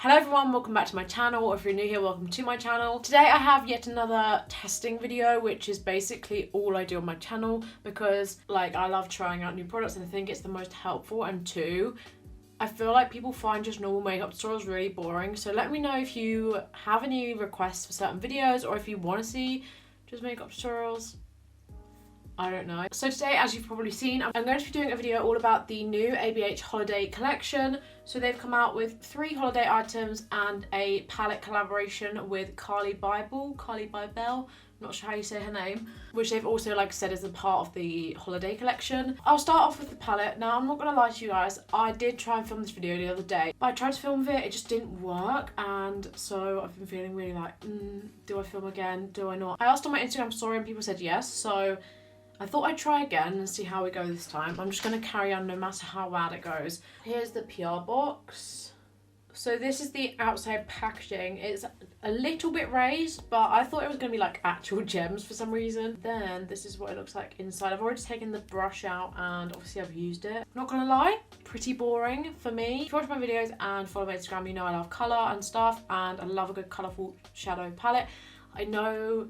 Hello everyone, welcome back to my channel, or if you're new here, welcome to my channel. Today I have yet another testing video, which is basically all I do on my channel because I love trying out new products and I think it's the most helpful, and two, I feel like people find just normal makeup tutorials really boring. So let me know if you have any requests for certain videos or if you want to see just makeup tutorials. I don't know. So today, as you've probably seen, I'm going to be doing a video all about the new ABH holiday collection. So they've come out with 3 holiday items and a palette collaboration with Carli Bybel, not sure how you say her name, which they've also said is a part of the holiday collection. I'll start off with the palette. Now, I'm not going to lie to you guys, I did try and film this video the other day, but I tried to film with it, it just didn't work, and so I've been feeling really do I film again, do I not? I asked on my Instagram story and people said yes, so I thought I'd try again and see how we go this time. I'm just going to carry on no matter how bad it goes. Here's the PR box. So this is the outside packaging. It's a little bit raised, but I thought it was going to be actual gems for some reason. Then this is what it looks like inside. I've already taken the brush out and obviously I've used it. Not going to lie, pretty boring for me. If you watch my videos and follow my Instagram, you know I love colour and stuff, and I love a good colourful shadow palette. I know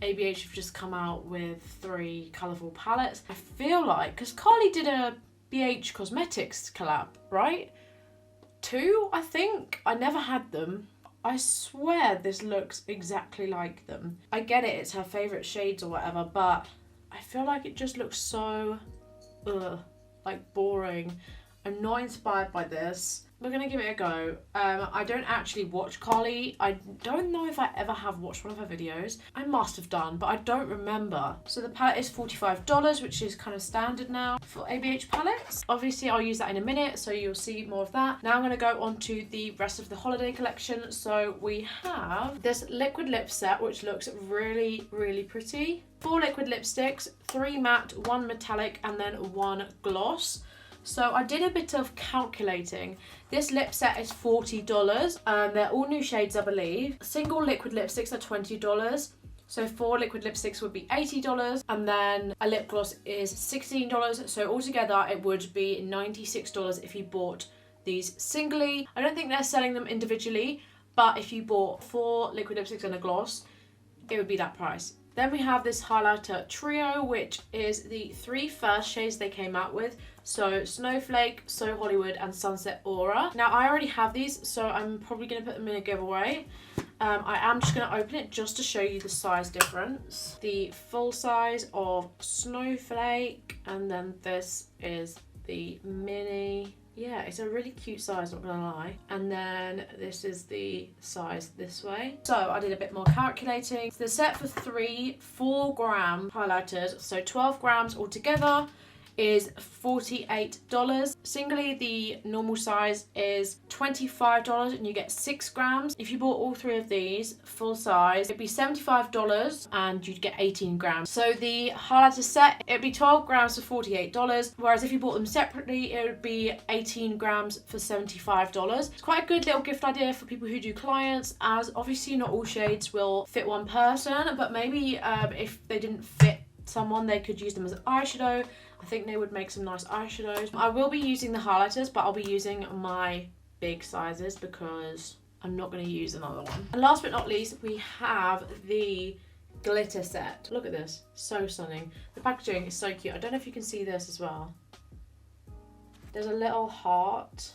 ABH have just come out with 3 colourful palettes. I feel like, because Carli did a BH Cosmetics collab, right? 2, I think. I never had them. I swear this looks exactly like them. I get it, it's her favourite shades or whatever, but I feel like it just looks so, boring. I'm not inspired by this. We're going to give it a go. I don't actually watch Carli. I don't know if I ever have watched one of her videos. I must have done, but I don't remember. So the palette is $45, which is kind of standard now for ABH palettes. Obviously, I'll use that in a minute, so you'll see more of that. Now I'm going to go on to the rest of the holiday collection. So we have this liquid lip set, which looks really, really pretty. 4 liquid lipsticks, 3 matte, 1 metallic, and then 1 gloss. So I did a bit of calculating. This lip set is $40. They're all new shades, I believe. Single liquid lipsticks are $20. So 4 liquid lipsticks would be $80. And then a lip gloss is $16. So altogether it would be $96 if you bought these singly. I don't think they're selling them individually, but if you bought 4 liquid lipsticks and a gloss, it would be that price. Then we have this highlighter trio, which is the 3 first shades they came out with. So Snowflake, So Hollywood, and Sunset Aura. Now I already have these, so I'm probably going to put them in a giveaway. I am just going to open it just to show you the size difference. The full size of Snowflake, and then this is the mini. Yeah, it's a really cute size, not gonna lie. And then this is the size this way. So I did a bit more calculating. So the set for 3 4-gram highlighters, so 12 grams altogether, is $48. Singly, the normal size is $25 and you get 6 grams. If you bought all 3 of these full size, it'd be $75 and you'd get 18 grams. So the highlighter set, it'd be 12 grams for $48, whereas if you bought them separately, it would be 18 grams for $75. It's quite a good little gift idea for people who do clients, as obviously not all shades will fit one person, but maybe if they didn't fit someone, they could use them as an eyeshadow. I think they would make some nice eyeshadows. I will be using the highlighters, but I'll be using my big sizes because I'm not going to use another one. And last but not least, we have the glitter set. Look at this, so stunning. The packaging is so cute. I don't know if you can see this as well. There's a little heart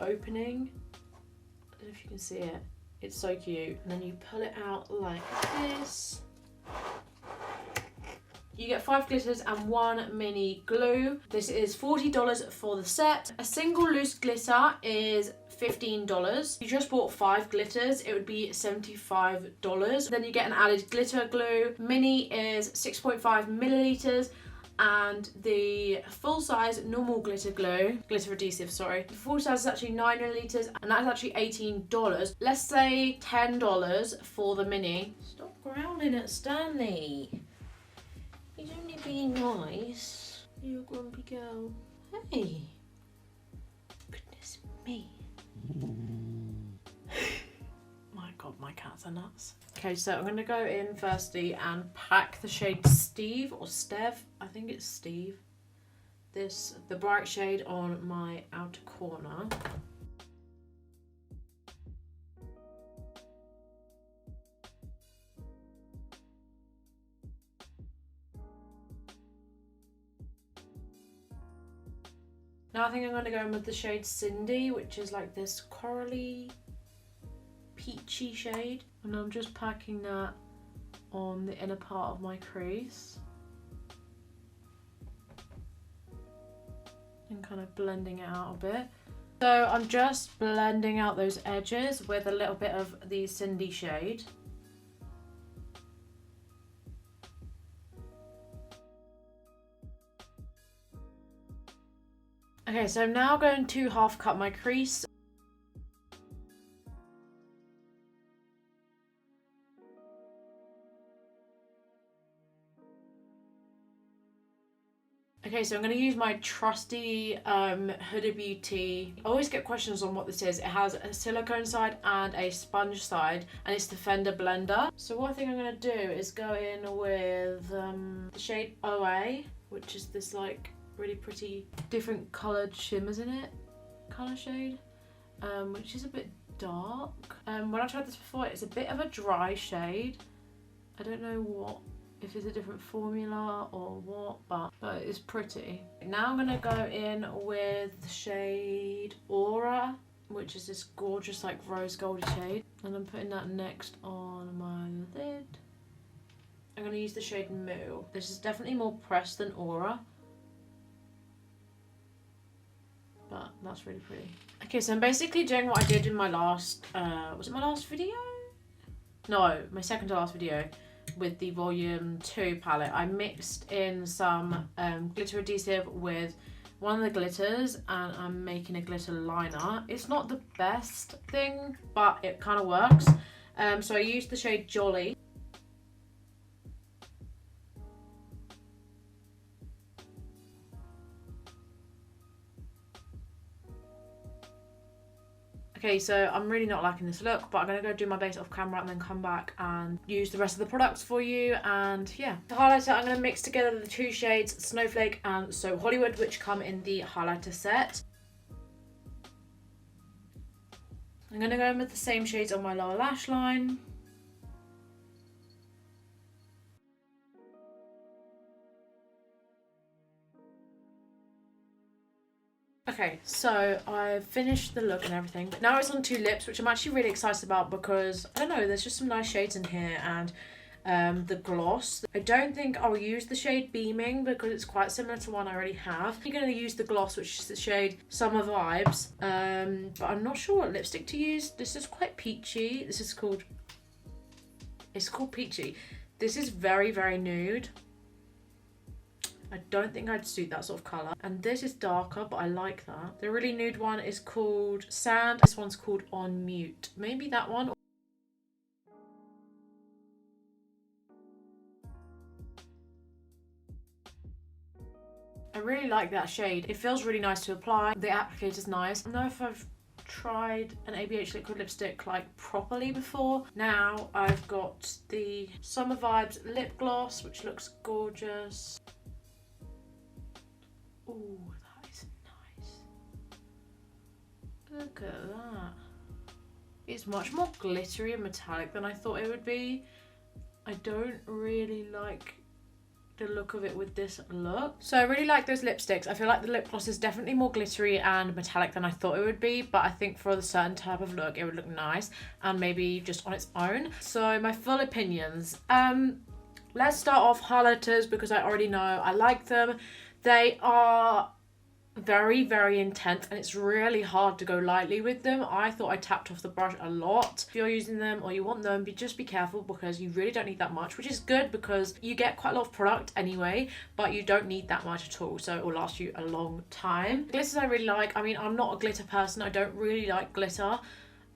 opening. I don't know if you can see it. It's so cute. And then you pull it out like this. You get 5 glitters and 1 mini glue. This is $40 for the set. A single loose glitter is $15. If you just bought 5 glitters, it would be $75. Then you get an added glitter glue. Mini is 6.5 milliliters. And the full size normal glitter adhesive, sorry. The full size is actually 9 milliliters and that's actually $18. Let's say $10 for the mini. Stop growling at Stanley. He's only being nice. You're a grumpy girl. Hey. Goodness me. My god, my cats are nuts. Okay, so I'm going to go in firstly and pack the shade Steve or Stev. I think it's Steve. The bright shade on my outer corner. Now I think I'm going to go in with the shade Cindy, which is like this corally peachy shade. And I'm just packing that on the inner part of my crease. And kind of blending it out a bit. So I'm just blending out those edges with a little bit of the Cindy shade. Okay, so I'm now going to half cut my crease. Okay, so I'm going to use my trusty Huda Beauty. I always get questions on what this is. It has a silicone side and a sponge side, and it's the Fender Blender. So what I think I'm going to do is go in with the shade OA, which is this like really pretty different coloured shimmers in it colour shade, which is a bit dark. When I tried this before, it's a bit of a dry shade. I don't know if it's a different formula or what, but it's pretty. Now I'm gonna go in with the shade Aura, which is this gorgeous like rose gold shade, and I'm putting that next on my lid. I'm gonna use the shade Moo. This is definitely more pressed than Aura, but that's really pretty. Okay, so I'm basically doing what I did in my last, was it my last video? No, my second to last video. With the volume 2 palette, I mixed in some glitter adhesive with one of the glitters, and I'm making a glitter liner. It's not the best thing, but it kind of works. So I used the shade Jolly. Okay, so I'm really not liking this look, but I'm going to go do my base off camera and then come back and use the rest of the products for you. And yeah, the highlighter, I'm going to mix together the two shades Snowflake and So Hollywood, which come in the highlighter set. I'm going to go in with the same shades on my lower lash line. Okay, so I've finished the look and everything, but now it's on two lips, which I'm actually really excited about because, I don't know, there's just some nice shades in here, and the gloss. I don't think I'll use the shade Beaming because it's quite similar to one I already have. I'm going to use the gloss, which is the shade Summer Vibes, but I'm not sure what lipstick to use. This is quite peachy. It's called Peachy. This is very, very nude. I don't think I'd suit that sort of colour. And this is darker, but I like that. The really nude one is called Sand. This one's called On Mute. Maybe that one. I really like that shade. It feels really nice to apply. The applicator's nice. I don't know if I've tried an ABH liquid lipstick like properly before. Now I've got the Summer Vibes lip gloss, which looks gorgeous. Oh, that is nice. Look at that. It's much more glittery and metallic than I thought it would be. I don't really like the look of it with this look. So I really like those lipsticks. I feel like the lip gloss is definitely more glittery and metallic than I thought it would be, but I think for a certain type of look it would look nice, and maybe just on its own. So my full opinions. Let's start off highlighters because I already know I like them. They are very, very intense, and it's really hard to go lightly with them. I thought I tapped off the brush a lot. If you're using them or you want them, just be careful because you really don't need that much, which is good because you get quite a lot of product anyway, but you don't need that much at all, so it will last you a long time. Glitters I really like. I mean, I'm not a glitter person. I don't really like glitter.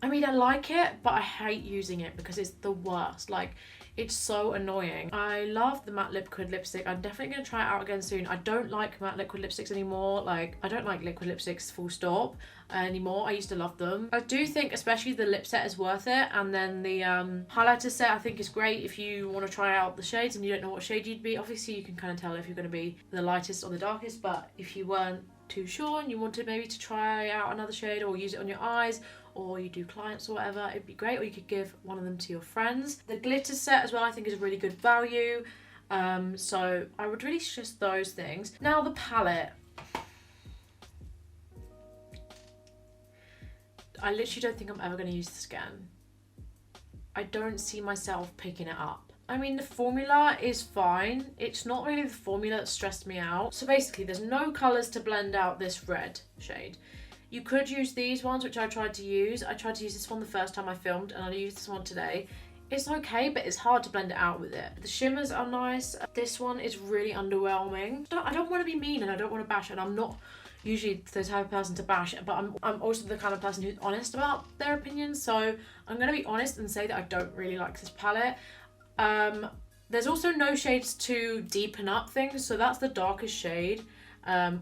I mean, I like it, but I hate using it because it's the worst. Like, it's so annoying. I love the matte liquid lipstick. I'm definitely going to try it out again soon. I don't like matte liquid lipsticks anymore. Like, I don't like liquid lipsticks full stop anymore. I used to love them. I do think especially the lip set is worth it. And then the highlighter set I think is great if you want to try out the shades and you don't know what shade you'd be. Obviously, you can kind of tell if you're going to be the lightest or the darkest. But if you weren't too sure and you wanted maybe to try out another shade or use it on your eyes, or you do clients or whatever, it'd be great. Or you could give one of them to your friends. The glitter set as well I think is a really good value. So I would really suggest those things. Now the palette. I literally don't think I'm ever going to use this again. I don't see myself picking it up. I mean, the formula is fine. It's not really the formula that stressed me out. So basically, there's no colours to blend out this red shade. You could use these ones, which I tried to use. I tried to use this one the first time I filmed, and I used this one today. It's okay, but it's hard to blend it out with it. The shimmers are nice. This one is really underwhelming. I don't want to be mean, and I don't want to bash, and I'm not usually the type of person to bash, but I'm also the kind of person who's honest about their opinions, so I'm going to be honest and say that I don't really like this palette. There's also no shades to deepen up things, so that's the darkest shade.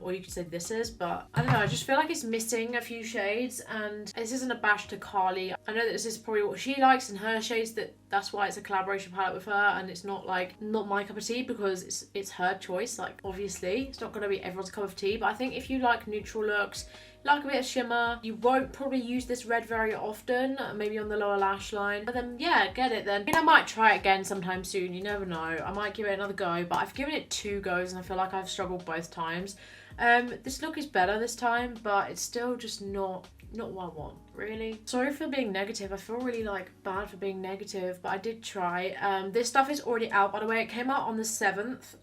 Or you could say this is, but I don't know, I just feel like it's missing a few shades, and this isn't a bash to Carli. I know that this is probably what she likes and her shades, that's why it's a collaboration palette with her, and it's not my cup of tea, because it's her choice. Like, obviously it's not going to be everyone's cup of tea, but I think if you like neutral looks, like a bit of shimmer, you won't probably use this red very often, maybe on the lower lash line, but then yeah, get it then. I mean, I might try it again sometime soon, you never know. I might give it another go, but I've given it 2 goes and I feel like I've struggled both times. This look is better this time, but it's still just not what I want, really. Sorry for being negative. I feel really bad for being negative, but I did try. This stuff is already out, by the way. It came out on the 7th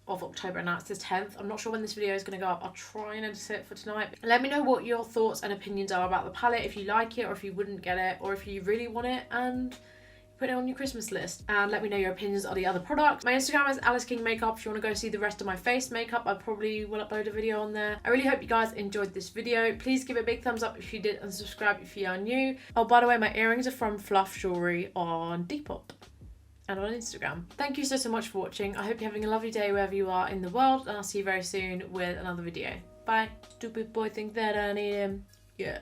of October, and now it's the 10th. I'm not sure when this video is going to go up. I'll try and edit it for tonight. Let me know what your thoughts and opinions are about the palette, if you like it or if you wouldn't get it, or if you really want it and put it on your Christmas list. And let me know your opinions on the other products. My Instagram is Alice King Makeup. If you want to go see the rest of my face makeup, I probably will upload a video on there. I really hope you guys enjoyed this video. Please give it a big thumbs up if you did, and subscribe if you are new. Oh, by the way, my earrings are from Fluff Jewelry on Depop and on Instagram. Thank you so much for watching. I hope you're having a lovely day wherever you are in the world, and I'll see you very soon with another video. Bye. Stupid boy think that I need him. Yeah.